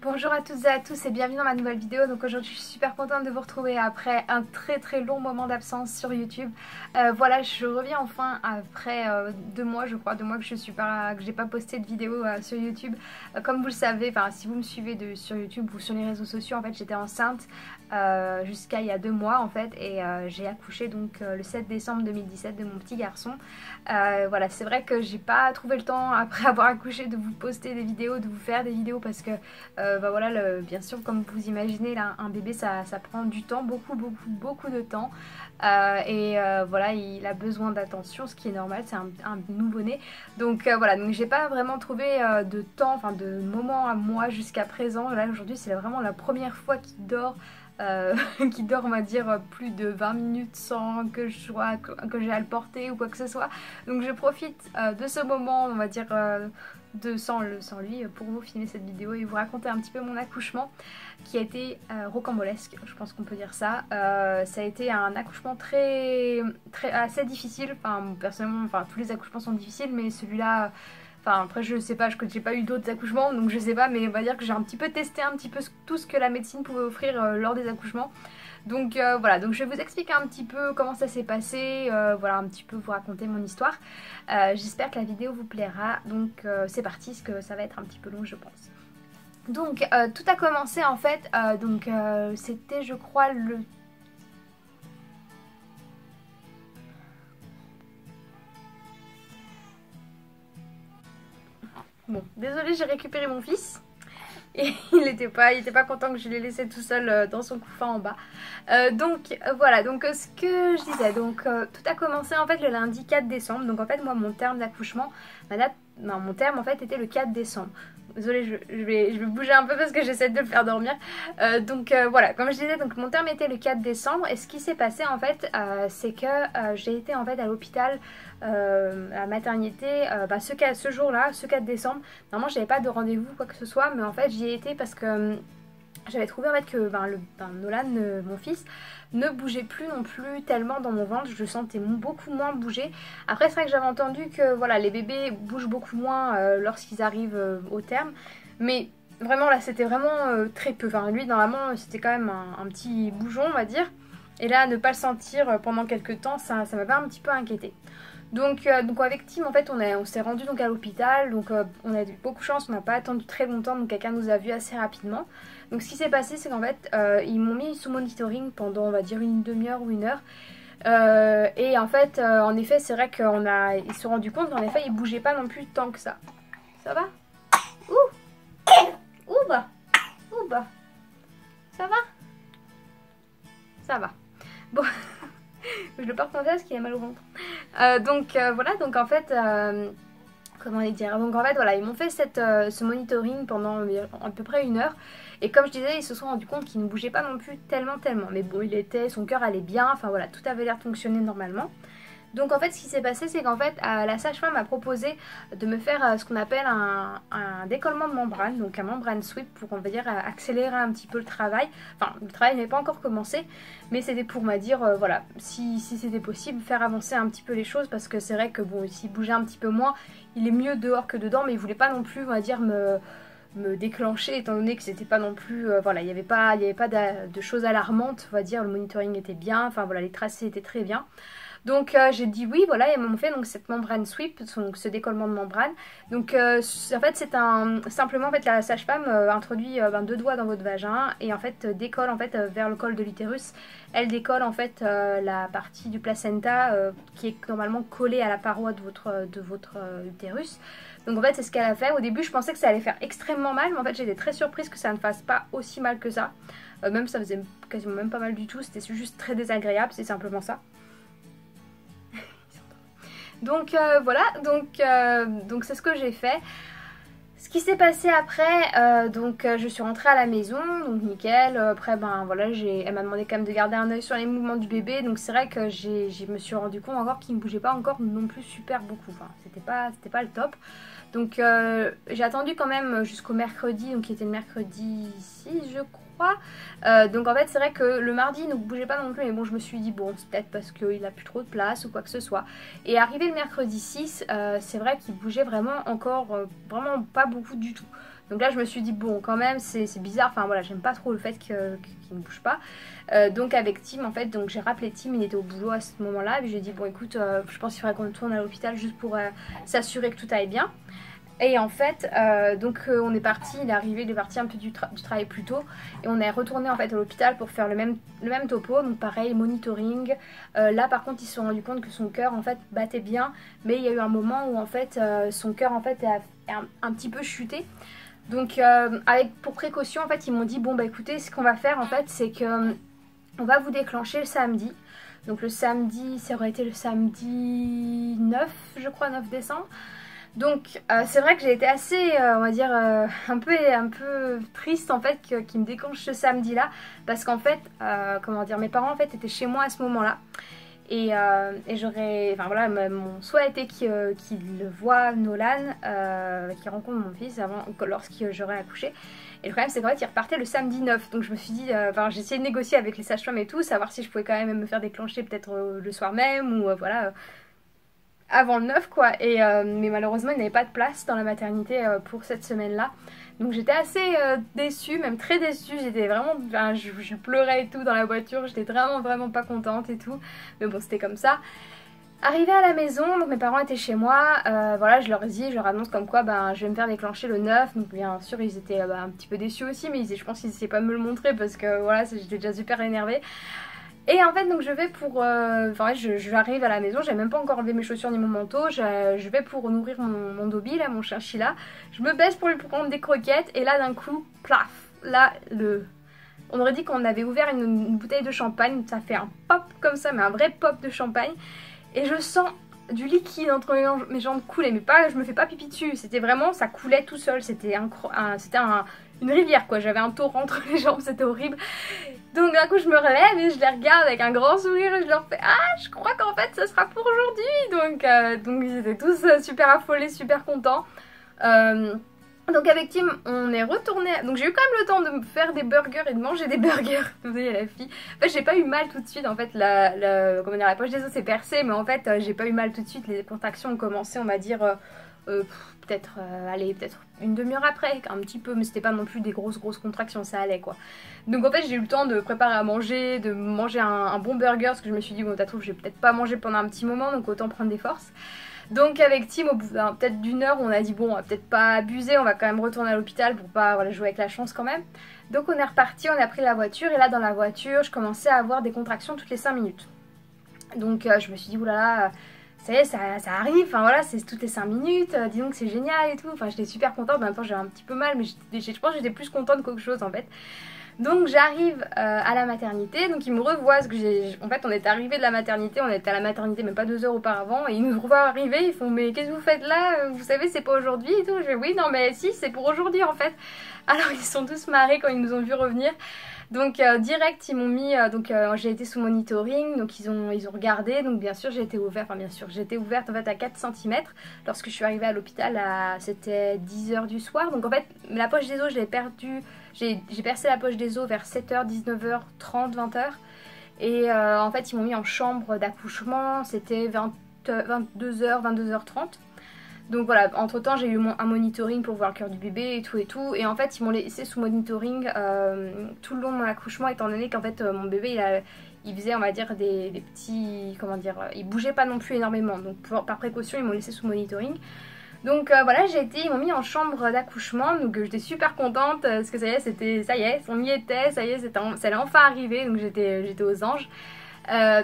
Bonjour à toutes et à tous et bienvenue dans ma nouvelle vidéo. Donc aujourd'hui je suis super contente de vous retrouver après un très long moment d'absence sur YouTube. Voilà, je reviens enfin après 2 mois, je crois, 2 mois que je suis pas, que j'ai pas posté de vidéo sur YouTube. Comme vous le savez, enfin si vous me suivez sur YouTube ou sur les réseaux sociaux, en fait j'étais enceinte jusqu'à il y a 2 mois en fait, et j'ai accouché donc le 7 décembre 2017 de mon petit garçon. Voilà, c'est vrai que j'ai pas trouvé le temps après avoir accouché de vous poster des vidéos, de vous faire des vidéos parce que bah voilà, bien sûr, comme vous imaginez, là, un bébé ça prend du temps, beaucoup de temps. Voilà, il a besoin d'attention, ce qui est normal, c'est un nouveau-né. Donc voilà, donc j'ai pas vraiment trouvé de temps, enfin de moment à moi jusqu'à présent. Là aujourd'hui c'est vraiment la première fois qu'il dort. Qui dort, on va dire, plus de 20 minutes sans que j'ai à le porter ou quoi que ce soit. Donc je profite de ce moment, on va dire, sans lui, pour vous filmer cette vidéo et vous raconter un petit peu mon accouchement qui a été rocambolesque, je pense qu'on peut dire ça. Ça a été un accouchement assez difficile. Enfin, personnellement, enfin, tous les accouchements sont difficiles, mais celui-là... Enfin après je sais pas, j'ai pas eu d'autres accouchements donc je sais pas, mais on va dire que j'ai un petit peu testé un petit peu tout ce que la médecine pouvait offrir lors des accouchements. Donc voilà, donc je vais vous expliquer un petit peu comment ça s'est passé, voilà, un petit peu vous raconter mon histoire. J'espère que la vidéo vous plaira, donc c'est parti, parce que ça va être un petit peu long je pense. Donc tout a commencé en fait, c'était je crois le... Bon, désolée, j'ai récupéré mon fils. Et il était pas content que je l'ai laissé tout seul dans son couffin en bas. Voilà, donc ce que je disais, donc tout a commencé en fait le lundi 4 décembre. Donc en fait moi mon terme d'accouchement, mon terme en fait était le 4 décembre. Désolée, je vais bouger un peu parce que j'essaie de le faire dormir. Voilà, comme je disais, donc mon terme était le 4 décembre. Et ce qui s'est passé en fait, c'est que j'ai été en fait à l'hôpital, à la maternité, ce jour-là, ce 4 décembre. Normalement, j'avais pas de rendez-vous quoi que ce soit, mais en fait, j'y ai été parce que j'avais trouvé en fait que Nolan, mon fils, ne bougeait plus non plus tellement dans mon ventre. Je le sentais beaucoup moins bouger. Après, c'est vrai que j'avais entendu que voilà, les bébés bougent beaucoup moins lorsqu'ils arrivent au terme. Mais vraiment là, c'était vraiment très peu. Enfin, lui, normalement, c'était quand même un petit bougeon, on va dire. Et là, ne pas le sentir pendant quelques temps, ça m'avait un petit peu inquiété. Donc avec Tim en fait on s'est rendu donc à l'hôpital, donc on a eu beaucoup de chance, on n'a pas attendu très longtemps, donc quelqu'un nous a vus assez rapidement. Donc ce qui s'est passé c'est qu'en fait ils m'ont mis sous monitoring pendant on va dire une demi-heure ou 1 heure. Et en fait en effet c'est vrai ils se sont rendus compte qu'en effet ils bougeaient pas non plus tant que ça. Ça va? Ouh bah. Ouh bah. Ça va? Ça va. Bon. Je le porte en face parce qu'il a mal au ventre. Voilà, donc en fait, comment les dire, donc en fait voilà, ils m'ont fait ce monitoring pendant à peu près 1 heure. Et comme je disais, ils se sont rendus compte qu'il ne bougeait pas non plus tellement. Mais bon, son cœur allait bien, enfin voilà, tout avait l'air de fonctionner normalement. Donc en fait ce qui s'est passé c'est qu'en fait la sage-femme m'a proposé de me faire ce qu'on appelle un décollement de membrane, donc un membrane sweep pour on va dire accélérer un petit peu le travail. Enfin le travail n'avait pas encore commencé mais c'était pour me dire voilà si c'était possible faire avancer un petit peu les choses parce que c'est vrai que bon s'il bougeait un petit peu moins il est mieux dehors que dedans mais il voulait pas non plus on va dire me déclencher étant donné que c'était pas non plus voilà il n'y avait pas de choses alarmantes on va dire le monitoring était bien enfin voilà les tracés étaient très bien. Donc j'ai dit oui, voilà, et ils m'ont fait donc cette membrane sweep, donc ce décollement de membrane. Donc en fait c'est simplement en fait la sage-femme introduit 2 doigts dans votre vagin et en fait décolle en fait vers le col de l'utérus. Elle décolle en fait la partie du placenta qui est normalement collée à la paroi de votre utérus. Donc en fait c'est ce qu'elle a fait. Au début je pensais que ça allait faire extrêmement mal, mais en fait j'étais très surprise que ça ne fasse pas aussi mal que ça. Même ça faisait quasiment même pas mal du tout, c'était juste très désagréable, c'est simplement ça. Donc voilà, donc c'est ce que j'ai fait. Ce qui s'est passé après, je suis rentrée à la maison, donc nickel. Après ben voilà, elle m'a demandé quand même de garder un oeil sur les mouvements du bébé. Donc c'est vrai que je me suis rendu compte encore qu'il ne bougeait pas encore non plus super beaucoup. Enfin c'était pas le top. Donc j'ai attendu quand même jusqu'au mercredi, donc qui était le mercredi 6 je crois. Donc en fait c'est vrai que le mardi il ne bougeait pas non plus mais bon je me suis dit bon c'est peut-être parce qu'il a plus trop de place ou quoi que ce soit. Et arrivé le mercredi 6 c'est vrai qu'il bougeait vraiment encore vraiment pas beaucoup du tout. Donc là je me suis dit bon quand même c'est bizarre, enfin voilà j'aime pas trop le fait qu'il ne bouge pas. Donc avec Tim en fait, donc j'ai rappelé Tim, il était au boulot à ce moment-là, et j'ai dit bon écoute je pense qu'il faudrait qu'on tourne à l'hôpital juste pour s'assurer que tout aille bien. Et en fait, on est parti, il est parti un peu du travail plus tôt. Et on est retourné en fait à l'hôpital pour faire le même topo. Donc pareil, monitoring. Là par contre, ils se sont rendus compte que son cœur en fait battait bien. Mais il y a eu un moment où en fait son cœur en fait a un petit peu chuté. Donc pour précaution en fait, ils m'ont dit bon bah écoutez, ce qu'on va faire en fait c'est que on va vous déclencher le samedi. Donc le samedi, ça aurait été le samedi 9, je crois, 9 décembre. Donc c'est vrai que j'ai été assez, on va dire, un peu triste en fait qu'il me déclenche ce samedi là. Parce qu'en fait, comment dire, mes parents en fait étaient chez moi à ce moment là. Et j'aurais, enfin voilà, mon souhait était qu'il voit Nolan, qu'il rencontre mon fils lorsque j'aurais accouché. Et le problème c'est qu'en fait il repartait le samedi 9. Donc je me suis dit, j'ai essayé de négocier avec les sages-femmes et tout, savoir si je pouvais quand même me faire déclencher peut-être le soir même ou voilà avant le 9 quoi. Mais malheureusement il n'y avait pas de place dans la maternité pour cette semaine là. Donc j'étais assez déçue, même très déçue, j'étais vraiment, je pleurais et tout dans la voiture, j'étais vraiment pas contente et tout. Mais bon c'était comme ça. Arrivée à la maison, donc mes parents étaient chez moi, voilà je leur ai dit, je leur annonce comme quoi je vais me faire déclencher le 9. Donc bien sûr ils étaient un petit peu déçus aussi, mais je pense qu'ils essayaient pas de me le montrer parce que voilà j'étais déjà super énervée. Et en fait donc je vais pour, j'arrive à la maison, j'ai même pas encore enlevé mes chaussures ni mon manteau, je vais pour nourrir mon Dobby là, mon chinchilla. Je me baisse pour lui prendre des croquettes et là d'un coup, plaf, là on aurait dit qu'on avait ouvert une bouteille de champagne, ça fait un pop comme ça, mais un vrai pop de champagne. Et je sens du liquide entre mes jambes couler, mais pas, je me fais pas pipi dessus, c'était vraiment, ça coulait tout seul, c'était une rivière quoi, j'avais un torrent entre les jambes, c'était horrible. Donc d'un coup je me relève et je les regarde avec un grand sourire et je leur fais ah je crois qu'en fait ce sera pour aujourd'hui. Donc ils étaient tous super affolés, super contents. Donc avec Tim on est retourné, donc j'ai eu quand même le temps de me faire des burgers et de manger des burgers. Vous voyez la fille. En fait j'ai pas eu mal tout de suite, en fait comment dire, la poche des os s'est percée, mais en fait j'ai pas eu mal tout de suite, les contractions ont commencé on va dire peut-être une demi-heure après, un petit peu, mais c'était pas non plus des grosses contractions, ça allait quoi. Donc en fait j'ai eu le temps de préparer à manger, de manger un bon burger, parce que je me suis dit bon t'as trouvé je vais peut-être pas manger pendant un petit moment, donc autant prendre des forces. Donc avec Tim au bout peut-être d'une heure on a dit bon on va peut-être pas abuser, on va quand même retourner à l'hôpital pour pas voilà, jouer avec la chance quand même. Donc on est reparti, on a pris la voiture et là dans la voiture je commençais à avoir des contractions toutes les 5 minutes. Donc je me suis dit oulala, ça y est, ça arrive, enfin voilà, c'est toutes les 5 minutes, dis donc c'est génial et tout. Enfin j'étais super contente, en même temps j'avais un petit peu mal, mais je pense que j'étais plus contente qu'autre chose en fait. Donc j'arrive à la maternité, donc ils me revoient, parce que en fait on est arrivé de la maternité, on était à la maternité même pas 2 heures auparavant, et ils nous revoient arriver, ils font mais qu'est-ce que vous faites là, vous savez c'est pas aujourd'hui et tout. Je fais oui non mais si c'est pour aujourd'hui en fait. Alors ils sont tous marrés quand ils nous ont vu revenir. Donc direct ils m'ont mis, j'ai été sous monitoring, donc ils ont regardé, donc bien sûr j'ai été ouverte en fait à 4 cm lorsque je suis arrivée à l'hôpital, c'était 10 h du soir. Donc en fait la poche des os je l'ai perdue, j'ai percé la poche des os vers 7 h, 19 h 30, 20 h. Et en fait ils m'ont mis en chambre d'accouchement, c'était 22 h, 22 h 30. Donc voilà, entre temps j'ai eu un monitoring pour voir le cœur du bébé et tout. Et en fait ils m'ont laissé sous monitoring tout le long de mon accouchement, étant donné qu'en fait mon bébé il faisait on va dire des petits, comment dire, il bougeait pas non plus énormément. Donc par précaution ils m'ont laissé sous monitoring. Donc voilà, ils m'ont mis en chambre d'accouchement, donc j'étais super contente parce que ça y est, on y était, ça y est, ça allait enfin arriver, donc j'étais aux anges.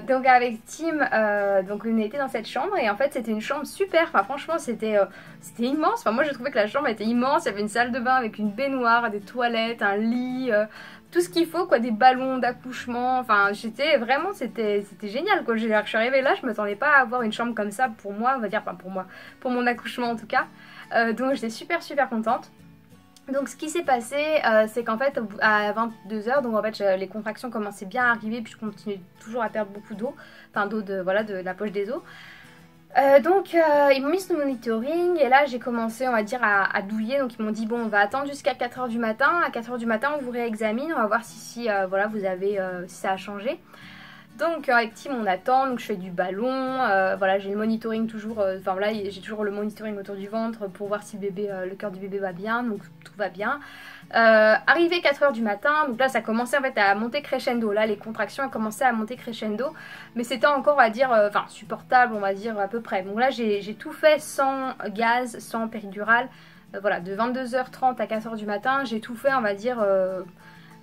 Donc avec Tim, donc on était dans cette chambre et en fait c'était une chambre super, enfin franchement c'était immense, enfin moi je trouvais que la chambre était immense, il y avait une salle de bain avec une baignoire, des toilettes, un lit, tout ce qu'il faut quoi, des ballons d'accouchement, enfin c'était génial quoi. Je suis arrivée là, je m'attendais pas à avoir une chambre comme ça pour moi, on va dire, enfin pour moi, pour mon accouchement en tout cas, donc j'étais super contente. Donc ce qui s'est passé c'est qu'en fait à 22 h, donc en fait les contractions commençaient bien à arriver, puis je continuais toujours à perdre beaucoup d'eau, enfin d'eau de la poche des os. Donc ils m'ont mis sous monitoring et là j'ai commencé on va dire à douiller, donc ils m'ont dit bon on va attendre jusqu'à 4 h du matin, à 4 h du matin on vous réexamine, on va voir si voilà vous avez si ça a changé. Donc avec Tim on attend, donc je fais du ballon, voilà j'ai le monitoring toujours, enfin voilà j'ai toujours le monitoring autour du ventre pour voir si le bébé, le cœur du bébé va bien, donc tout va bien. Arrivé 4h du matin, donc là ça commençait en fait à monter crescendo, là les contractions elles commençaient à monter crescendo, mais c'était encore on va dire, enfin supportable on va dire à peu près. Donc là j'ai tout fait sans gaz, sans péridurale, voilà de 22h30 à 4h du matin j'ai tout fait on va dire...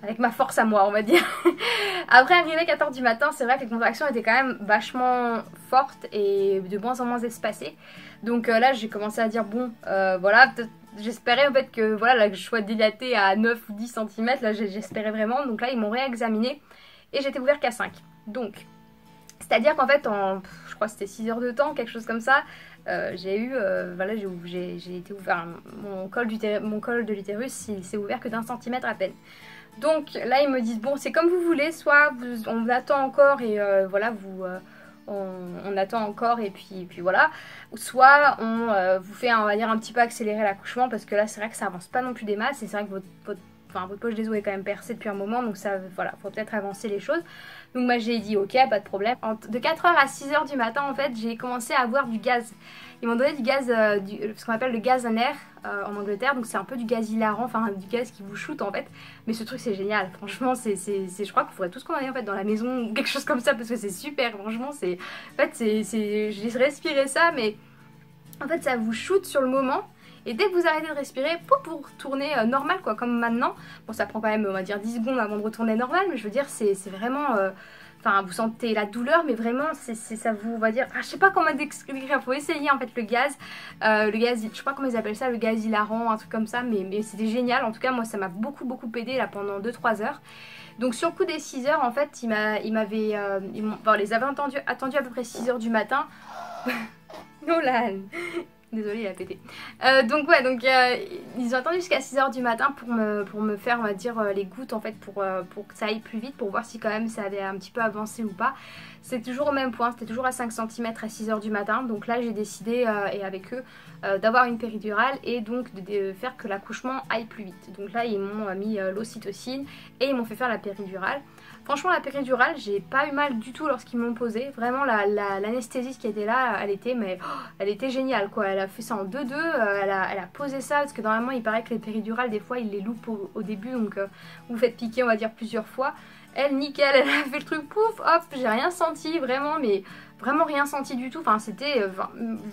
avec ma force à moi on va dire. Après arrivé à 4h du matin c'est vrai que les contractions étaient quand même vachement fortes et de moins en moins espacées. Donc là j'ai commencé à dire bon voilà j'espérais en fait que voilà là, que je sois dilatée à 9 ou 10 cm, là j'espérais vraiment. Donc là ils m'ont réexaminé et j'étais ouverte qu'à 5. Donc c'est à dire qu'en fait en je crois que c'était 6 heures de temps quelque chose comme ça, j'ai eu voilà j'ai été ouvert mon col de l'utérus il s'est ouvert que d'1 centimètre à peine. Donc là ils me disent bon c'est comme vous voulez, soit on attend encore et voilà on attend encore et puis voilà, soit on vous fait on va dire un petit peu accélérer l'accouchement parce que là c'est vrai que ça avance pas non plus des masses et c'est vrai que votre poche des os est quand même percée depuis un moment donc ça voilà faut peut-être avancer les choses. Donc moi j'ai dit ok pas de problème. De 4h à 6h du matin en fait j'ai commencé à avoir du gaz. Ils m'ont donné du gaz, ce qu'on appelle le gaz en air en Angleterre, donc c'est un peu du gaz hilarant, enfin du gaz qui vous shoot en fait. Mais ce truc c'est génial, franchement je crois qu'il faudrait tous qu'on en ait en fait dans la maison ou quelque chose comme ça parce que c'est super, franchement c'est... En fait j'ai respiré ça mais en fait ça vous shoot sur le moment. Et dès que vous arrêtez de respirer, vous retournez normal quoi, comme maintenant. Bon ça prend quand même on va dire 10 secondes avant de retourner normal, mais je veux dire c'est vraiment... Enfin, vous sentez la douleur, mais vraiment, ça vous, on va dire... Ah, je sais pas comment décrire, faut essayer en fait le gaz. Je sais pas comment ils appellent ça, le gaz hilarant, un truc comme ça, mais c'était génial. En tout cas, moi, ça m'a beaucoup aidé là pendant 2-3 heures. Donc sur le coup des 6 heures, en fait, ils les avaient attendus à peu près 6 heures du matin. Nolan. Désolée, il a pété. Donc ouais, ils ont attendu jusqu'à 6h du matin pour me faire, on va dire, les gouttes en fait, pour que ça aille plus vite, pour voir si quand même ça avait un petit peu avancé ou pas. C'est toujours au même point, c'était toujours à 5 cm à 6h du matin. Donc là, j'ai décidé, et avec eux, d'avoir une péridurale et donc de faire que l'accouchement aille plus vite. Donc là, ils m'ont mis l'ocytocine et ils m'ont fait faire la péridurale. Franchement la péridurale j'ai pas eu mal du tout lorsqu'ils m'ont posé. Vraiment l'anesthésiste qui était là elle était géniale quoi. Elle a fait ça en 2-2, elle a posé ça parce que normalement il paraît que les péridurales des fois ils les loupent au début donc vous faites piquer on va dire plusieurs fois. Elle nickel, elle a fait le truc pouf hop, j'ai rien senti vraiment mais vraiment rien senti du tout. Enfin c'était,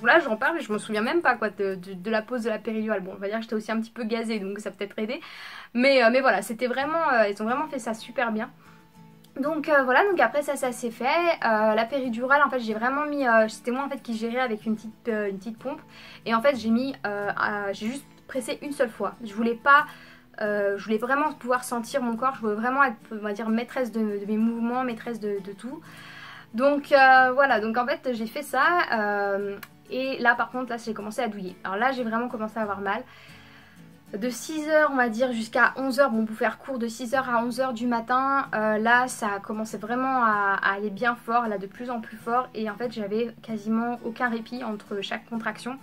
là j'en parle et je me souviens même pas quoi de la pose de la péridurale. Bon on va dire que j'étais aussi un petit peu gazée donc ça peut être aidé. Mais voilà c'était vraiment, ils ont vraiment fait ça super bien. Donc voilà, donc après ça s'est fait. La péridurale en fait j'ai vraiment mis, c'était moi en fait qui gérais avec une petite pompe. Et en fait j'ai juste pressé une seule fois. Je voulais pas, je voulais vraiment pouvoir sentir mon corps. Je voulais vraiment être, on va dire, maîtresse de mes mouvements, maîtresse de tout. Donc voilà, donc en fait j'ai fait ça. Et là par contre là j'ai commencé à douiller. Alors là j'ai vraiment commencé à avoir mal. De 6h on va dire jusqu'à 11h, bon pour faire court de 6h à 11h du matin, là ça a commencé vraiment à aller bien fort, là de plus en plus fort et en fait j'avais quasiment aucun répit entre chaque contraction.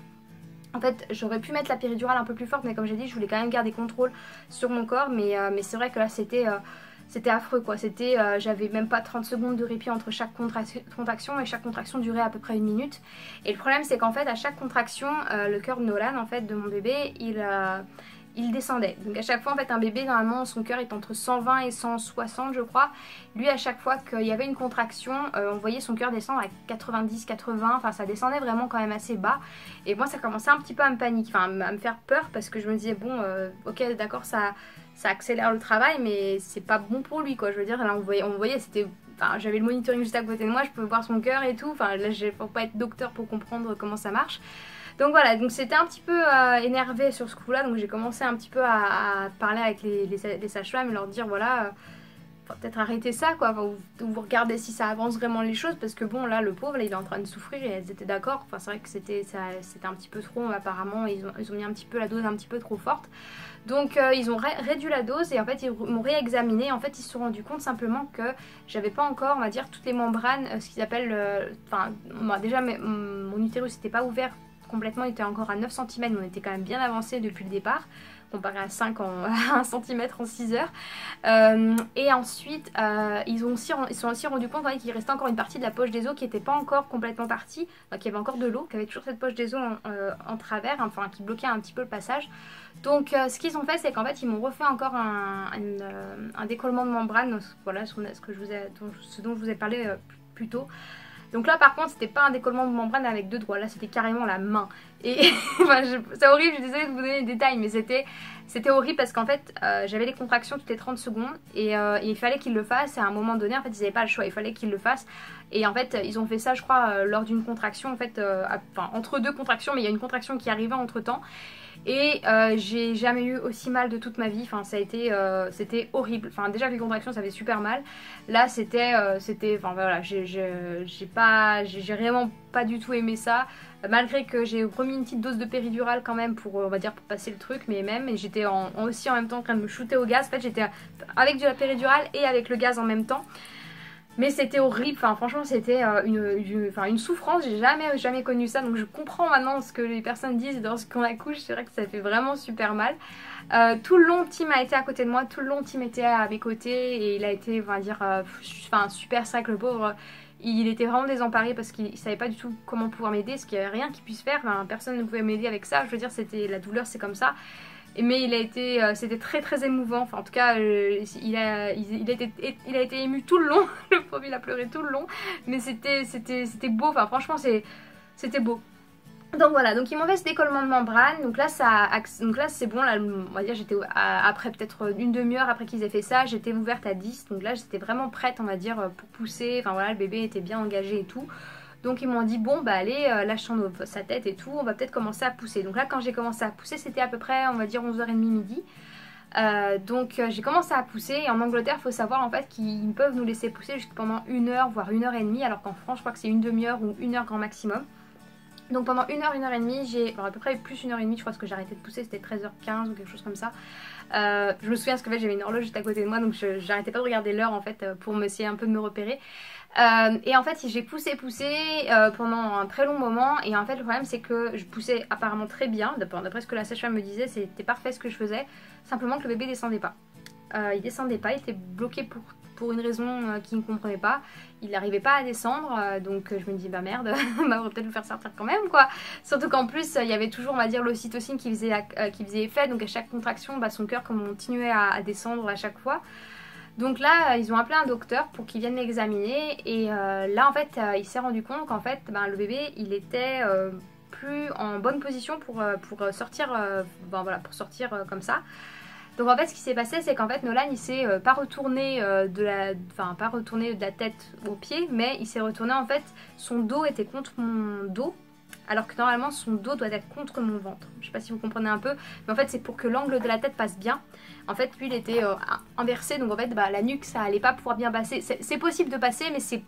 En fait j'aurais pu mettre la péridurale un peu plus forte mais comme j'ai dit je voulais quand même garder contrôle sur mon corps mais c'est vrai que là c'était affreux quoi, j'avais même pas 30 secondes de répit entre chaque contraction et chaque contraction durait à peu près 1 minute. Et le problème c'est qu'en fait à chaque contraction le cœur de Nolan en fait de mon bébé il descendait. Donc à chaque fois en fait un bébé normalement son cœur est entre 120 et 160 je crois. Lui à chaque fois qu'il y avait une contraction on voyait son cœur descendre à 90, 80, enfin ça descendait vraiment quand même assez bas. Et moi ça commençait un petit peu à me paniquer, enfin à me faire peur parce que je me disais bon ok d'accord ça accélère le travail mais c'est pas bon pour lui quoi. Je veux dire là on voyait c'était... Enfin, j'avais le monitoring juste à côté de moi, je pouvais voir son cœur et tout. Enfin là je ne faut pas être docteur pour comprendre comment ça marche. Donc voilà, donc c'était un petit peu énervé sur ce coup-là, donc j'ai commencé un petit peu à parler avec les sages-femmes et leur dire voilà, faut peut-être arrêter ça quoi, ou vous regardez si ça avance vraiment les choses parce que bon là le pauvre là, il est en train de souffrir et elles étaient d'accord, enfin c'est vrai que c'était un petit peu trop apparemment, ils ont mis un petit peu la dose un petit peu trop forte. Donc ils ont réduit la dose et en fait ils m'ont réexaminé. En fait ils se sont rendus compte simplement que j'avais pas encore on va dire toutes les membranes, ce qu'ils appellent, enfin déjà mon utérus n'était pas ouvert complètement, il était encore à 9 cm, mais on était quand même bien avancé depuis le départ, comparé à 5 en, à 1 cm en 6 heures. Et ensuite, ils sont aussi rendus compte qu'il restait encore une partie de la poche des os qui n'était pas encore complètement partie, donc il y avait encore de l'eau, qui avait toujours cette poche des os en travers, enfin qui bloquait un petit peu le passage. Donc ce qu'ils ont fait, c'est qu'en fait ils m'ont refait encore un décollement de membrane, voilà ce dont je vous ai parlé plus tôt. Donc là par contre c'était pas un décollement de membrane avec deux doigts, là c'était carrément la main. Et enfin, c'est horrible, je suis désolée de vous donner les détails, mais c'était horrible parce qu'en fait j'avais les contractions toutes les 30 secondes et il fallait qu'ils le fassent. Et à un moment donné en fait ils n'avaient pas le choix, il fallait qu'ils le fassent. Et en fait ils ont fait ça je crois lors d'une contraction, en fait enfin entre deux contractions, mais il y a une contraction qui arrivait entre temps. Et j'ai jamais eu aussi mal de toute ma vie, enfin ça a été c'était horrible, enfin déjà que les contractions ça fait super mal, là c'était enfin voilà, j'ai vraiment pas du tout aimé ça, malgré que j'ai remis une petite dose de péridurale quand même pour on va dire pour passer le truc, mais même, et j'étais aussi en même temps en train de me shooter au gaz, en fait j'étais avec de la péridurale et avec le gaz en même temps. Mais c'était horrible, enfin franchement c'était une souffrance, j'ai jamais connu ça, donc je comprends maintenant ce que les personnes disent lorsqu'on accouche, c'est vrai que ça fait vraiment super mal. Tout le long Tim a été à côté de moi, tout le long Tim était à mes côtés et il a été on va dire super sac le pauvre. Il était vraiment désemparé parce qu'il savait pas du tout comment pouvoir m'aider, parce qu'il n'y avait rien qu'il puisse faire, enfin, personne ne pouvait m'aider avec ça, je veux dire c'était la douleur c'est comme ça. Mais c'était très très émouvant, enfin en tout cas il a été ému tout le long, le pauvre il a pleuré tout le long, mais c'était beau, enfin franchement c'était beau. Donc voilà, donc ils m'ont fait ce décollement de membrane, donc là c'est bon, là on va dire j'étais après peut-être une demi-heure après qu'ils aient fait ça, j'étais ouverte à 10, donc là j'étais vraiment prête on va dire pour pousser, enfin voilà le bébé était bien engagé et tout. Donc ils m'ont dit bon bah allez lâche sa tête et tout, on va peut-être commencer à pousser. Donc là quand j'ai commencé à pousser c'était à peu près on va dire 11h30 midi. Donc j'ai commencé à pousser et en Angleterre il faut savoir en fait qu'ils peuvent nous laisser pousser jusqu'à pendant 1 heure voire 1h30, alors qu'en France je crois que c'est une demi-heure ou 1 heure grand maximum. Donc pendant 1h30 j'ai à peu près plus 1h30, je crois, parce que j'ai arrêté de pousser, c'était 13h15 ou quelque chose comme ça. Je me souviens parce qu'en fait j'avais une horloge juste à côté de moi, donc j'arrêtais pas de regarder l'heure en fait pour essayer un peu de me repérer. Et en fait j'ai poussé pendant un très long moment, et en fait le problème c'est que je poussais apparemment très bien, d'après ce que la sage-femme me disait c'était parfait ce que je faisais, simplement que le bébé descendait pas. Il descendait pas, il était bloqué pour une raison qu'il ne comprenait pas, il n'arrivait pas à descendre, donc je me dis bah merde, bah, on va peut-être le faire sortir quand même quoi. Surtout qu'en plus il y avait toujours on va dire l'ocytocine qui faisait effet, donc à chaque contraction bah, son cœur continuait à descendre à chaque fois. Donc là ils ont appelé un docteur pour qu'il vienne l'examiner, et là en fait il s'est rendu compte qu'en fait ben, le bébé il était plus en bonne position pour sortir, voilà, pour sortir comme ça. Donc en fait ce qui s'est passé c'est qu'en fait Nolan il s'est pas retourné de la tête aux pieds, mais il s'est retourné en fait, son dos était contre mon dos, alors que normalement son dos doit être contre mon ventre. Je sais pas si vous comprenez un peu, mais en fait c'est pour que l'angle de la tête passe bien. En fait lui il était inversé, donc en fait bah, la nuque ça allait pas pouvoir bien passer. C'est possible de passer, mais c'est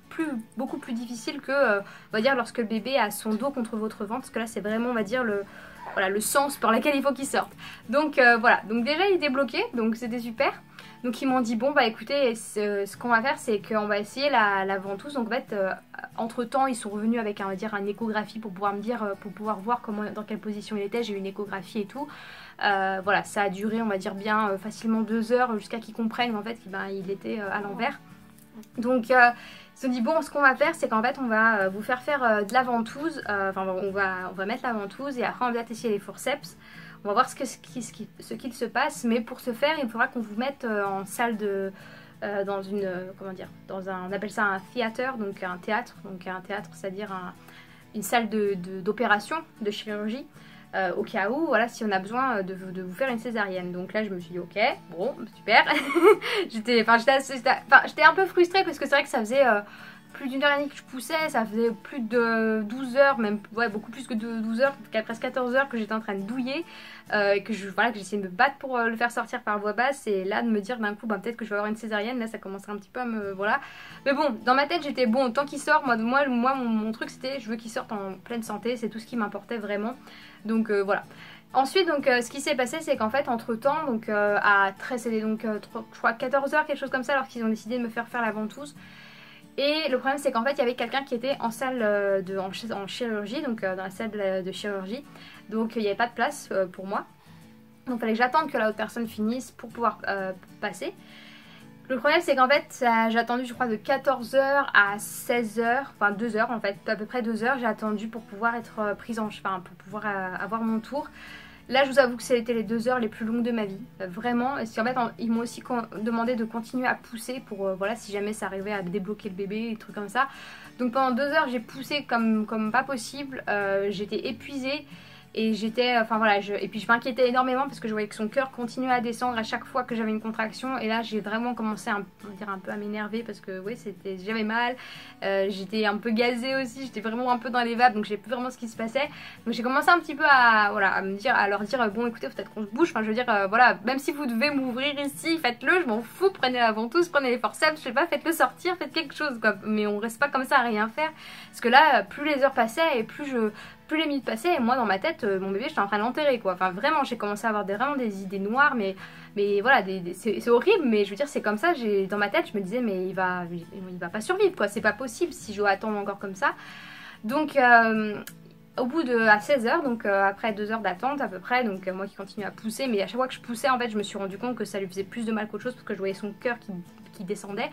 beaucoup plus difficile que on va dire lorsque le bébé a son dos contre votre ventre, parce que là c'est vraiment on va dire le sens par lequel il faut qu'il sorte. Donc voilà, donc déjà il était bloqué, donc c'était super. Donc ils m'ont dit bon bah écoutez ce qu'on va faire c'est qu'on va essayer la ventouse. Donc en fait entre temps ils sont revenus avec on va dire une échographie pour pouvoir me dire, pour pouvoir voir dans quelle position il était. J'ai eu une échographie et tout. Voilà, ça a duré on va dire bien facilement 2 heures jusqu'à qu'ils comprennent en fait qu'il était à l'envers. Donc ils se sont dit bon ce qu'on va faire c'est qu'en fait on va vous faire de la ventouse, on va mettre la ventouse et après on va essayer les forceps. On va voir ce qu'il se passe, mais pour ce faire il faudra qu'on vous mette en salle de dans une on appelle ça un theater, donc un théâtre, c'est-à-dire une salle d'opération, de chirurgie, au cas où voilà si on a besoin de vous faire une césarienne. Donc là je me suis dit ok bon super. j'étais un peu frustrée parce que c'est vrai que ça faisait plus d'1h30 que je poussais, ça faisait plus de 12 heures, même ouais, beaucoup plus que de 12 heures, presque 14 heures que j'étais en train de douiller, que j'essayais de me battre pour le faire sortir par voie basse, et là de me dire d'un coup bah, peut-être que je vais avoir une césarienne, là ça commençait un petit peu à me... voilà. Mais bon, dans ma tête j'étais bon, tant qu'il sort, moi mon truc c'était je veux qu'il sorte en pleine santé, c'est tout ce qui m'importait vraiment, donc voilà. Ensuite donc ce qui s'est passé c'est qu'en fait entre temps donc c'était donc je crois 14 heures quelque chose comme ça alors qu'ils ont décidé de me faire la ventouse. Et le problème c'est qu'en fait il y avait quelqu'un qui était en salle en chirurgie, donc dans la salle de chirurgie. Donc il n'y avait pas de place pour moi. Donc il fallait que j'attende que la autre personne finisse pour pouvoir passer. Le problème c'est qu'en fait j'ai attendu je crois de 14 h à 16 h, enfin 2 h en fait, à peu près 2 h j'ai attendu pour pouvoir être prise en chemin, pour pouvoir avoir mon tour. Là je vous avoue que c'était les 2 h les plus longues de ma vie, vraiment. Parce qu'en fait ils m'ont aussi demandé de continuer à pousser pour voilà si jamais ça arrivait à débloquer le bébé, des trucs comme ça. Donc pendant 2 h j'ai poussé comme pas possible, j'étais épuisée. Et j'étais, enfin voilà, et puis je m'inquiétais énormément parce que je voyais que son cœur continuait à descendre à chaque fois que j'avais une contraction. Et là j'ai vraiment commencé un peu à m'énerver parce que oui, j'avais mal, j'étais un peu gazée aussi, j'étais vraiment un peu dans les vapes, donc je savais plus vraiment ce qui se passait. Donc j'ai commencé un petit peu à leur dire bon écoutez, peut-être qu'on se bouge, enfin je veux dire voilà, même si vous devez m'ouvrir ici, faites-le, je m'en fous, prenez la ventouse, prenez les forceps, je sais pas, faites-le sortir, faites quelque chose quoi. Mais on reste pas comme ça à rien faire, parce que là plus les heures passaient et plus les minutes passaient, et moi dans ma tête mon bébé j'étais en train de l'enterrer quoi. Enfin vraiment j'ai commencé à avoir vraiment des idées noires, mais voilà, c'est horrible, mais je veux dire c'est comme ça. Dans ma tête je me disais mais il va pas survivre quoi, c'est pas possible si je dois attendre encore comme ça. Donc au bout à 16 h, donc après 2 heures d'attente à peu près, donc moi qui continue à pousser, mais à chaque fois que je poussais en fait je me suis rendu compte que ça lui faisait plus de mal qu'autre chose parce que je voyais son cœur qui descendait.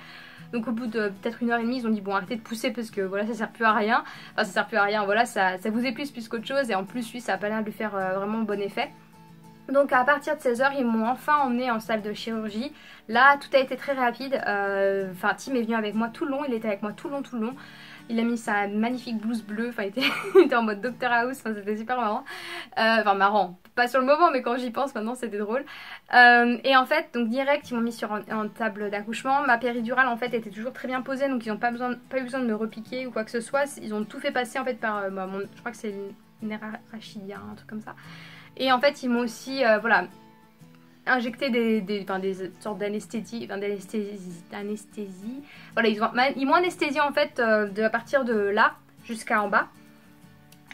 Donc au bout de peut-être 1 h 30 ils ont dit bon arrêtez de pousser parce que voilà ça sert plus à rien. Enfin ça sert plus à rien, voilà ça vous épuise plus qu'autre chose, et en plus lui ça a pas l'air de lui faire vraiment bon effet. Donc à partir de 16 h ils m'ont enfin emmené en salle de chirurgie. Là tout a été très rapide, enfin Tim est venu avec moi tout le long, il était avec moi tout le long. Il a mis sa magnifique blouse bleue, enfin il était en mode Dr House, enfin c'était super marrant. Enfin marrant, pas sur le moment mais quand j'y pense maintenant c'était drôle. Et en fait donc direct ils m'ont mis sur en table d'accouchement. Ma péridurale en fait était toujours très bien posée, donc ils n'ont pas eu besoin de me repiquer ou quoi que ce soit. Ils ont tout fait passer en fait par je crois que c'est une nerf rachidien, un truc comme ça. Et en fait ils m'ont aussi voilà injecté des sortes d'anesthésie, voilà ils m'ont anesthésié en fait à partir de là jusqu'à en bas.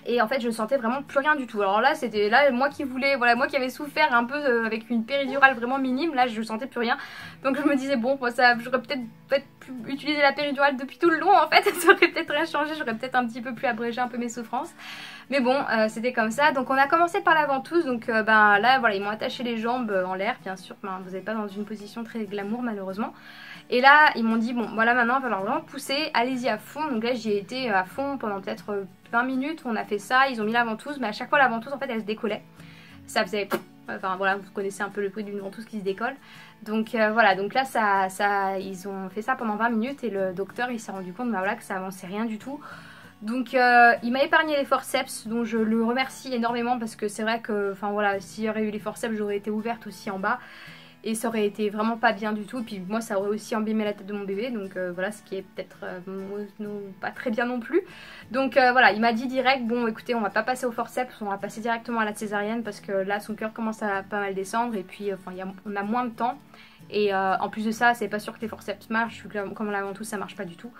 Et en fait je sentais vraiment plus rien du tout. Alors là c'était moi qui voulais, voilà moi qui avais souffert un peu avec une péridurale vraiment minime, là je sentais plus rien. Donc je me disais bon j'aurais peut-être pu utiliser la péridurale depuis tout le long en fait, ça aurait peut-être rien changé, j'aurais peut-être un petit peu plus abrégé un peu mes souffrances. Mais bon c'était comme ça. Donc on a commencé par la ventouse, donc là voilà ils m'ont attaché les jambes en l'air bien sûr, vous n'êtes pas dans une position très glamour malheureusement. Et là ils m'ont dit bon voilà maintenant il va falloir vraiment pousser, allez-y à fond. Donc là j'y ai été à fond pendant peut-être 20 minutes, on a fait ça, ils ont mis la ventouse, mais à chaque fois la ventouse en fait elle se décollait. Ça faisait, enfin voilà vous connaissez un peu le bruit d'une ventouse qui se décolle. Donc voilà, donc là ils ont fait ça pendant 20 minutes et le docteur il s'est rendu compte voilà, que ça avançait rien du tout. Donc il m'a épargné les forceps, dont je le remercie énormément parce que c'est vrai que enfin voilà, s'il y aurait eu les forceps j'aurais été ouverte aussi en bas. Et ça aurait été vraiment pas bien du tout. Et puis moi ça aurait aussi embêmé la tête de mon bébé. Donc voilà, ce qui est peut-être pas très bien non plus. Donc voilà, il m'a dit direct, bon écoutez on va pas passer au forceps, on va passer directement à la césarienne. Parce que là son cœur commence à pas mal descendre. Et puis on a moins de temps. Et en plus de ça c'est pas sûr que les forceps marchent. Comme la ventouse ça marche pas du tout.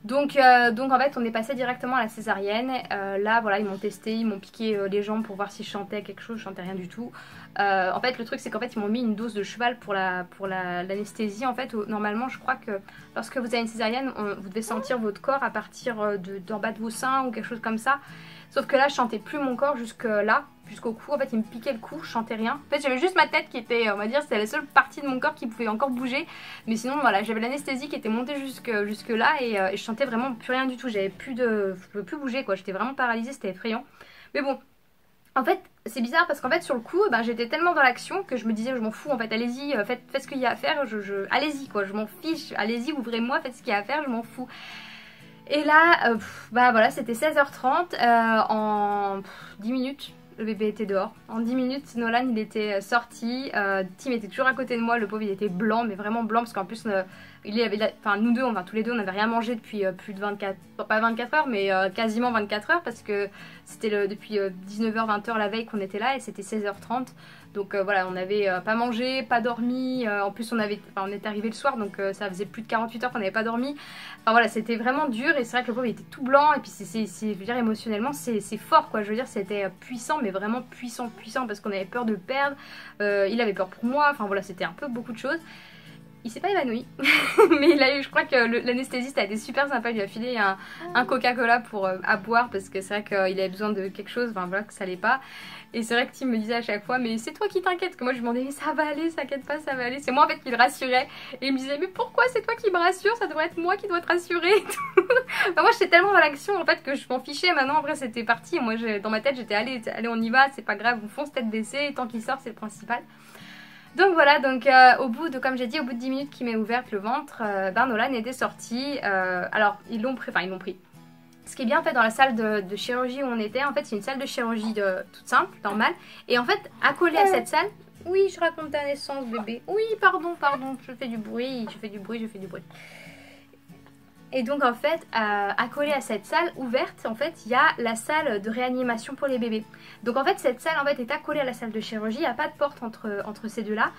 Donc en fait on est passé directement à la césarienne. Là voilà ils m'ont testé, ils m'ont piqué les jambes pour voir si je chantais quelque chose, je chantais rien du tout. En fait le truc c'est qu'en fait ils m'ont mis une dose de cheval pour l'anesthésie. En fait normalement je crois que lorsque vous avez une césarienne vous devez sentir votre corps à partir d'en bas de vos seins ou quelque chose comme ça. Sauf que là je sentais plus mon corps jusque là, jusqu'au cou. En fait il me piquait le cou, je sentais rien. En fait j'avais juste ma tête qui était, on va dire c'était la seule partie de mon corps qui pouvait encore bouger. Mais sinon voilà j'avais l'anesthésie qui était montée jusque là et je sentais vraiment plus rien du tout. Je pouvais plus bouger quoi, j'étais vraiment paralysée, c'était effrayant. Mais bon, en fait c'est bizarre parce qu'en fait sur le coup j'étais tellement dans l'action que je me disais je m'en fous en fait, allez-y, faites ce qu'il y a à faire, allez-y quoi, je m'en fiche, allez-y ouvrez-moi, faites ce qu'il y a à faire, je m'en fous. Et là, voilà, c'était 16 h 30, en 10 minutes, le bébé était dehors. En 10 minutes, Nolan il était sorti, Tim était toujours à côté de moi, le pauvre il était blanc, mais vraiment blanc, parce qu'en plus, nous deux, tous les deux, on n'avait rien mangé depuis plus de 24, pas 24 heures, mais quasiment 24 heures, parce que c'était depuis 19 h 20 h la veille qu'on était là, et c'était 16 h 30. Donc voilà, on n'avait pas mangé, pas dormi, en plus on est arrivé le soir, donc ça faisait plus de 48 heures qu'on n'avait pas dormi. Enfin voilà, c'était vraiment dur, et c'est vrai que le pauvre il était tout blanc, et puis je veux dire émotionnellement c'est fort quoi, je veux dire c'était puissant, mais vraiment puissant, parce qu'on avait peur de perdre, il avait peur pour moi, enfin voilà, c'était un peu beaucoup de choses. il s'est pas évanoui, mais il a eu, je crois que l'anesthésiste a été super sympa, il lui a filé un Coca-Cola pour à boire parce que c'est vrai qu'il avait besoin de quelque chose, enfin voilà, que ça allait pas. Et c'est vrai que Tim me disait à chaque fois, mais c'est toi qui t'inquiète, que moi je lui demandais, mais ça va aller, s'inquiète pas, ça va aller. C'est moi en fait qui le rassurais. Et il me disait, mais pourquoi c'est toi qui me rassure, ça devrait être moi qui dois te rassurer. Enfin, moi j'étais tellement dans l'action en fait que je m'en fichais. Maintenant après c'était parti. Moi dans ma tête j'étais, allez, on y va, c'est pas grave, on fonce tête baissée, tant qu'il sort c'est le principal. Donc voilà, donc au bout de, comme j'ai dit, au bout de 10 minutes qu'il m'ait ouverte le ventre, Nolan était sorti. Alors ils l'ont pris, ce qui est bien en fait dans la salle de chirurgie où on était, en fait c'est une salle de chirurgie toute simple, normale. Et en fait, accolée à cette salle, oui je raconte ta naissance bébé, oui pardon, je fais du bruit. Et donc en fait, accolée à cette salle ouverte, en fait, il y a la salle de réanimation pour les bébés. Donc en fait, cette salle en fait est accolée à la salle de chirurgie, il n'y a pas de porte entre ces deux-là.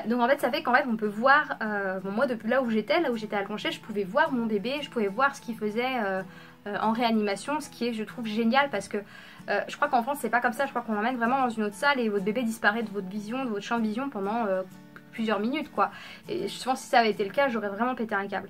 Donc en fait, ça fait qu'en fait, on peut voir, bon, moi depuis là où j'étais allongée, je pouvais voir mon bébé, je pouvais voir ce qu'il faisait en réanimation, ce qui est, je trouve, génial parce que je crois qu'en France, c'est pas comme ça, je crois qu'on l'emmène vraiment dans une autre salle et votre bébé disparaît de votre vision, de votre champ de vision pendant plusieurs minutes, quoi. Et je pense que si ça avait été le cas, j'aurais vraiment pété un câble.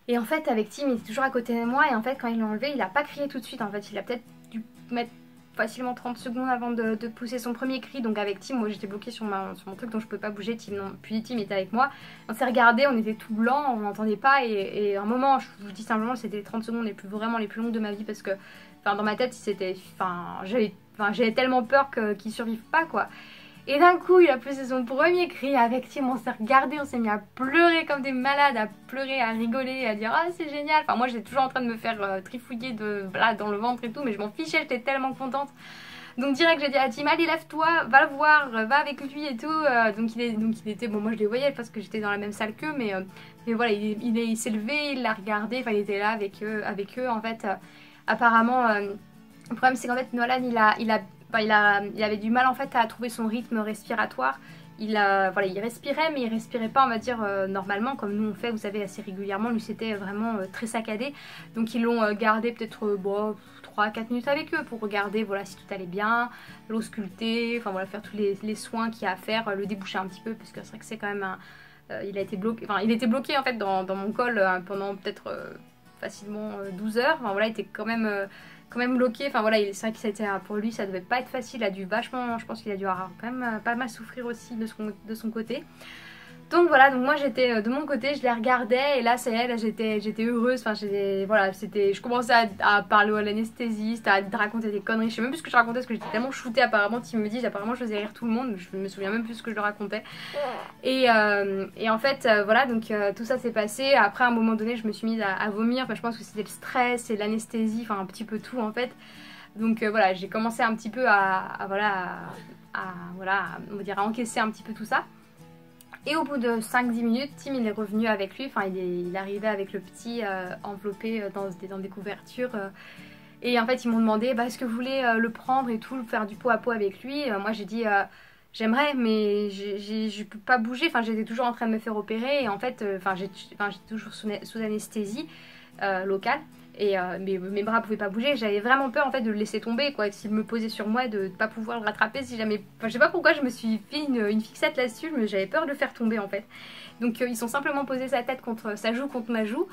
Et en fait, avec Tim, il était toujours à côté de moi. Et en fait, quand il l'a enlevé, il a pas crié tout de suite. En fait, il a peut-être dû mettre facilement 30 secondes avant de pousser son premier cri. Donc avec Tim, moi j'étais bloquée sur mon truc, donc je pouvais pas bouger. Tim non. Puis Tim était avec moi. On s'est regardé, on était tout blanc, on n'entendait pas. Et un moment, je vous dis simplement, c'était les 30 secondes vraiment les plus longues de ma vie parce que, enfin, dans ma tête, c'était, j'avais tellement peur qu'il survive pas, quoi. Et d'un coup, il a poussé son premier cri. Avec Tim, on s'est regardé, on s'est mis à pleurer comme des malades, à pleurer, à rigoler, à dire ah c'est génial. Enfin moi j'étais toujours en train de me faire trifouiller dans le ventre et tout, mais je m'en fichais, j'étais tellement contente. Donc direct j'ai dit à Tim, allez lève-toi, va le voir, va avec lui et tout. Donc il était, bon moi je les voyais parce que j'étais dans la même salle qu'eux, mais voilà, il s'est levé, il l'a regardé, enfin il était là avec eux en fait. Apparemment, le problème c'est qu'en fait Nolan il avait du mal en fait à trouver son rythme respiratoire. Il respirait, mais il respirait pas, on va dire, normalement, comme nous on fait, vous savez, assez régulièrement. Lui, c'était vraiment très saccadé. Donc, ils l'ont gardé peut-être 3-4 minutes avec eux pour regarder voilà, si tout allait bien, l'ausculter, enfin voilà, faire tous les soins qu'il y a à faire, le déboucher un petit peu, parce que c'est vrai que c'est quand même il a été bloqué, enfin, il était bloqué en fait dans mon col pendant peut-être facilement 12 heures. Enfin, voilà, il était quand même bloqué, enfin voilà, c'est vrai que c'était pour lui ça devait pas être facile, il a dû vachement, je pense qu'il a dû avoir quand même pas mal souffrir aussi de son côté. Donc voilà, donc moi j'étais de mon côté, je les regardais et là ça y est, là j'étais heureuse, enfin voilà, je commençais à parler à l'anesthésiste, à raconter des conneries, je sais même plus ce que je racontais parce que j'étais tellement shootée apparemment, il me dit, apparemment je faisais rire tout le monde, je me souviens même plus ce que je leur racontais. Et en fait voilà, donc tout ça s'est passé, après à un moment donné je me suis mise à vomir, enfin, je pense que c'était le stress et l'anesthésie, enfin un petit peu tout en fait. Donc voilà, j'ai commencé un petit peu on va dire à encaisser un petit peu tout ça. Et au bout de 5-10 minutes, Tim il est revenu avec lui, enfin il arrivait avec le petit enveloppé dans des couvertures. Et en fait ils m'ont demandé est-ce que vous voulez le prendre et tout, faire du pot à pot avec lui. Moi j'ai dit j'aimerais mais je peux pas bouger, enfin j'étais toujours en train de me faire opérer et en fait j'étais toujours sous anesthésie locale. Et mes bras pouvaient pas bouger, j'avais vraiment peur en fait de le laisser tomber quoi, s'il me posait sur moi, de ne pas pouvoir le rattraper si jamais, enfin je sais pas pourquoi je me suis fait une fixette là-dessus, mais j'avais peur de le faire tomber en fait. Donc ils ont simplement posé sa tête contre sa joue contre ma joue.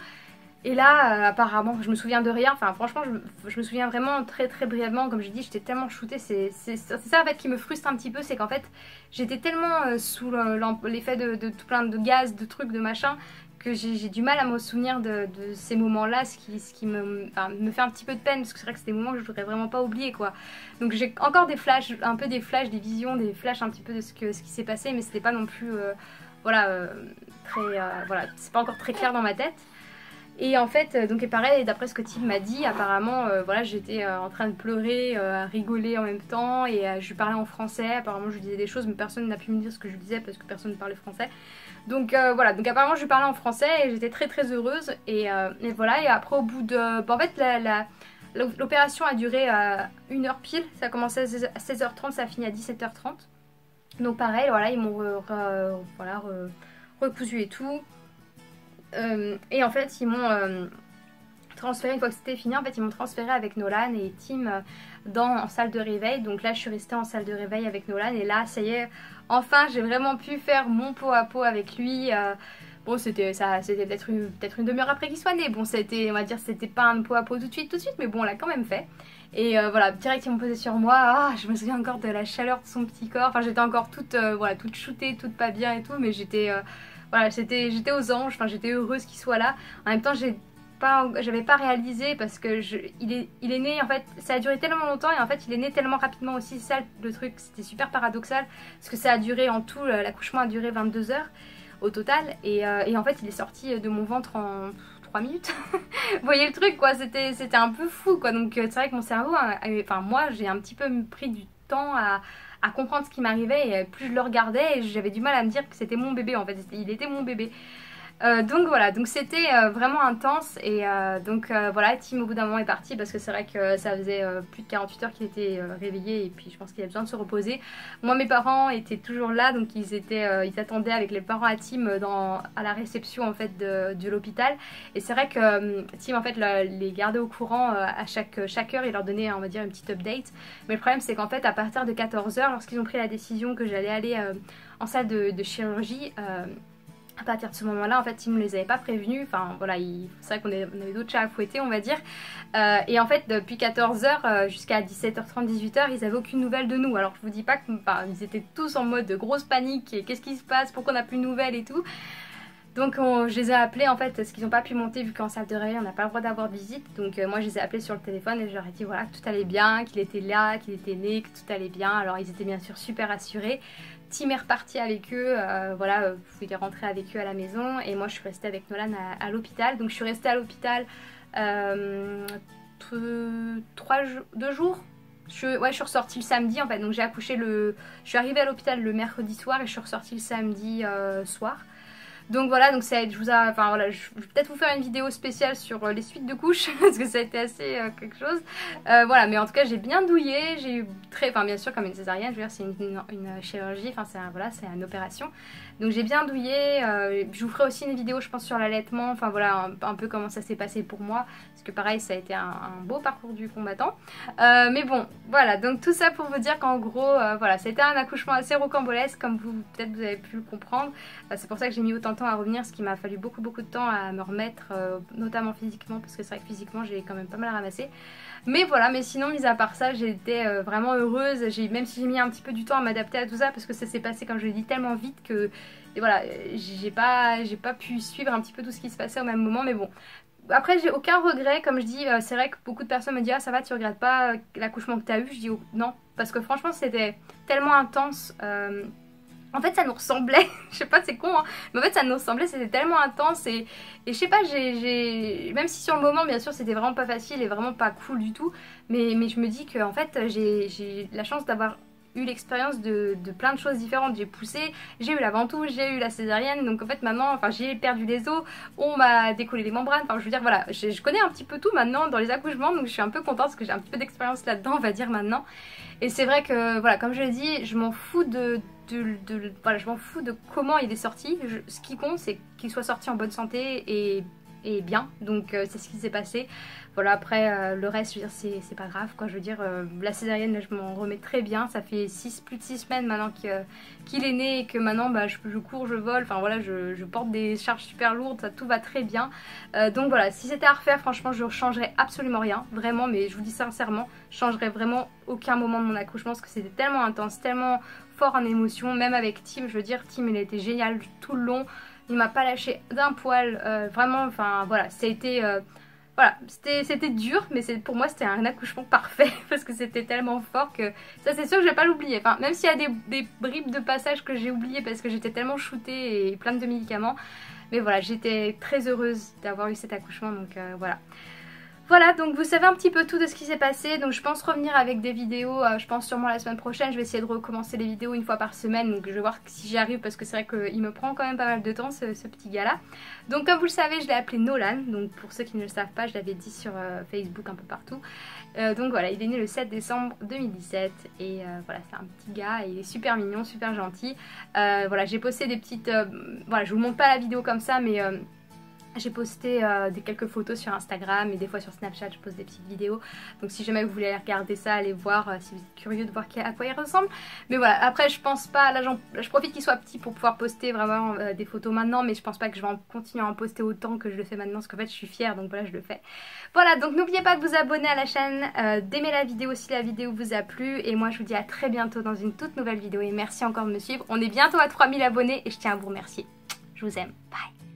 Et là apparemment je me souviens de rien, enfin franchement je me souviens vraiment très très brièvement, comme je dis j'étais tellement shootée, c'est ça en fait qui me frustre un petit peu, c'est qu'en fait j'étais tellement sous l'effet de tout plein de gaz, de trucs, de machin, que j'ai du mal à me souvenir de ces moments-là, ce qui me fait un petit peu de peine, parce que c'est vrai que c'est des moments que je voudrais vraiment pas oublier quoi. Donc j'ai encore des flashs, des visions, des flashs un petit peu de ce qui s'est passé, mais c'était pas non plus, c'est pas encore très clair dans ma tête. Et en fait, donc et pareil, d'après ce que Tim m'a dit, apparemment, j'étais en train de pleurer, à rigoler en même temps, et je lui parlais en français, apparemment je lui disais des choses, mais personne n'a pu me dire ce que je lui disais parce que personne ne parlait français. Donc voilà, donc apparemment je lui parlais en français et j'étais très très heureuse, et voilà, et après au bout de... en fait, l'opération a duré 1h pile, ça a commencé à 16h30, ça a fini à 17h30. Donc pareil, voilà, ils m'ont recousu et tout. Et en fait ils m'ont transféré, une fois que c'était fini, en fait ils m'ont transféré avec Nolan et Tim en salle de réveil. Donc là je suis restée en salle de réveil avec Nolan et là ça y est, enfin j'ai vraiment pu faire mon pot à pot avec lui. Bon c'était peut-être une demi-heure après qu'il soit né. Bon c'était, on va dire, c'était pas un pot à pot tout de suite, mais bon on l'a quand même fait. Et voilà, direct ils m'ont posé sur moi, ah, je me souviens encore de la chaleur de son petit corps. Enfin j'étais encore toute, voilà, toute shootée, toute pas bien et tout, mais j'étais voilà, j'étais aux anges, enfin j'étais heureuse qu'il soit là. En même temps j'avais pas réalisé parce que il est né, en fait ça a duré tellement longtemps et en fait il est né tellement rapidement aussi. Ça le truc, c'était super paradoxal parce que ça a duré en tout, l'accouchement a duré 22 heures au total et en fait il est sorti de mon ventre en 3 minutes. Vous voyez le truc quoi, c'était un peu fou quoi. Donc c'est vrai que mon cerveau, enfin moi j'ai un petit peu pris du temps à comprendre ce qui m'arrivait et plus je le regardais j'avais du mal à me dire que c'était mon bébé en fait, il était mon bébé. Donc voilà, donc c'était vraiment intense et donc voilà, Tim au bout d'un moment est parti parce que c'est vrai que ça faisait plus de 48 heures qu'il était réveillé et puis je pense qu'il a besoin de se reposer. Moi mes parents étaient toujours là, donc ils attendaient avec les parents à Tim à la réception en fait de l'hôpital et c'est vrai que Tim en fait les gardait au courant à chaque heure, il leur donnait on va dire une petite update. Mais le problème c'est qu'en fait à partir de 14 heures, lorsqu'ils ont pris la décision que j'allais aller en salle de chirurgie, à partir de ce moment-là, en fait, ils ne les avait pas prévenus. Enfin, voilà, c'est vrai qu'on avait d'autres chats à fouetter, on va dire. Et en fait, depuis 14 h jusqu'à 17h30, 18 h, ils n'avaient aucune nouvelle de nous. Alors, je vous dis pas qu'ils étaient tous en mode de grosse panique. Et qu'est-ce qui se passe? Pourquoi on n'a plus de nouvelles et tout? Donc, je les ai appelés, en fait, parce qu'ils n'ont pas pu monter, vu qu'en salle de réveil, on n'a pas le droit d'avoir de visite. Donc, moi, je les ai appelés sur le téléphone et je leur ai dit, voilà, que tout allait bien, qu'il était là, qu'il était né, que tout allait bien. Alors, ils étaient bien sûr super rassurés. Tim est reparti avec eux, voilà, vous pouvez rentrer avec eux à la maison et moi je suis restée avec Nolan à l'hôpital. Donc je suis restée à l'hôpital 2 jours. Je suis ressortie le samedi en fait, donc j'ai accouché je suis arrivée à l'hôpital le mercredi soir et je suis ressortie le samedi soir. Donc voilà, donc ça, enfin voilà, je vais peut-être vous faire une vidéo spéciale sur les suites de couches parce que ça a été assez quelque chose. Voilà, mais en tout cas j'ai bien douillé, j'ai eu enfin bien sûr comme une césarienne, je veux dire c'est une chirurgie, enfin voilà, c'est une opération. Donc j'ai bien douillé, je vous ferai aussi une vidéo je pense sur l'allaitement, enfin voilà un peu comment ça s'est passé pour moi. Parce que pareil ça a été un beau parcours du combattant. Mais bon, voilà, donc tout ça pour vous dire qu'en gros, voilà, c'était un accouchement assez rocambolesque comme peut-être vous avez pu le comprendre. C'est pour ça que j'ai mis autant de temps à revenir, ce qui m'a fallu beaucoup de temps à me remettre, notamment physiquement, parce que c'est vrai que physiquement j'ai quand même pas mal ramassé. Mais voilà, mais sinon mis à part ça j'étais vraiment heureuse, même si j'ai mis un petit peu du temps à m'adapter à tout ça parce que ça s'est passé comme je l'ai dit tellement vite que et voilà, j'ai pas pu suivre un petit peu tout ce qui se passait au même moment, mais bon. Après j'ai aucun regret, comme je dis, c'est vrai que beaucoup de personnes me disent ah ça va, tu regrettes pas l'accouchement que t'as eu. Je dis oh, non, parce que franchement c'était tellement intense. En fait ça nous ressemblait, je sais pas c'est con hein, mais en fait ça nous ressemblait, c'était tellement intense et je sais pas, même si sur le moment bien sûr c'était vraiment pas facile et vraiment pas cool du tout, mais je me dis que en fait j'ai la chance d'avoir eu l'expérience de plein de choses différentes. J'ai poussé, j'ai eu la ventouse, j'ai eu la césarienne, donc en fait maintenant, enfin j'ai perdu les os, on m'a décollé les membranes, enfin je veux dire voilà, je connais un petit peu tout maintenant dans les accouchements, donc je suis un peu contente parce que j'ai un petit peu d'expérience là-dedans on va dire maintenant. Et c'est vrai que voilà, comme je l'ai dit, je m'en fous voilà, je m'en fous de comment il est sorti. Ce qui compte c'est qu'il soit sorti en bonne santé et bien, donc c'est ce qui s'est passé. Voilà, après le reste je veux dire c'est pas grave quoi, je veux dire la césarienne je m'en remets très bien, ça fait plus de 6 semaines maintenant qu'il est né et que maintenant bah, je cours, je vole, enfin voilà, je porte des charges super lourdes, ça tout va très bien. Donc voilà, si c'était à refaire franchement je ne changerais absolument rien, vraiment, mais je vous dis sincèrement, je changerais vraiment aucun moment de mon accouchement parce que c'était tellement intense, tellement fort en émotion, même avec Tim, je veux dire Tim il a été génial tout le long. Il m'a pas lâché d'un poil, vraiment, enfin voilà, voilà, c'était dur, mais pour moi c'était un accouchement parfait parce que c'était tellement fort que ça c'est sûr que je vais pas l'oublier. Enfin, même s'il y a des bribes de passage que j'ai oublié parce que j'étais tellement shootée et pleine de médicaments, mais voilà, j'étais très heureuse d'avoir eu cet accouchement, donc voilà. Voilà, donc vous savez un petit peu tout de ce qui s'est passé, donc je pense revenir avec des vidéos, je pense sûrement la semaine prochaine, je vais essayer de recommencer les vidéos une fois par semaine, donc je vais voir si j'y arrive parce que c'est vrai qu'il me prend quand même pas mal de temps ce petit gars là. Donc comme vous le savez, je l'ai appelé Nolan, donc pour ceux qui ne le savent pas, je l'avais dit sur Facebook un peu partout. Donc voilà, il est né le 7 décembre 2017 et voilà, c'est un petit gars et il est super mignon, super gentil. Voilà, j'ai posté des petites, voilà, je vous montre pas la vidéo comme ça, mais J'ai posté des quelques photos sur Instagram et des fois sur Snapchat je poste des petites vidéos. Donc si jamais vous voulez aller regarder ça, allez voir si vous êtes curieux de voir à quoi il ressemble. Mais voilà, après je pense pas, là je profite qu'il soit petit pour pouvoir poster vraiment des photos maintenant. Mais je pense pas que je vais continuer à en poster autant que je le fais maintenant parce qu'en fait je suis fière, donc voilà je le fais. Voilà, donc n'oubliez pas de vous abonner à la chaîne, d'aimer la vidéo si la vidéo vous a plu. Et moi je vous dis à très bientôt dans une toute nouvelle vidéo et merci encore de me suivre. On est bientôt à 3000 abonnés et je tiens à vous remercier. Je vous aime, bye.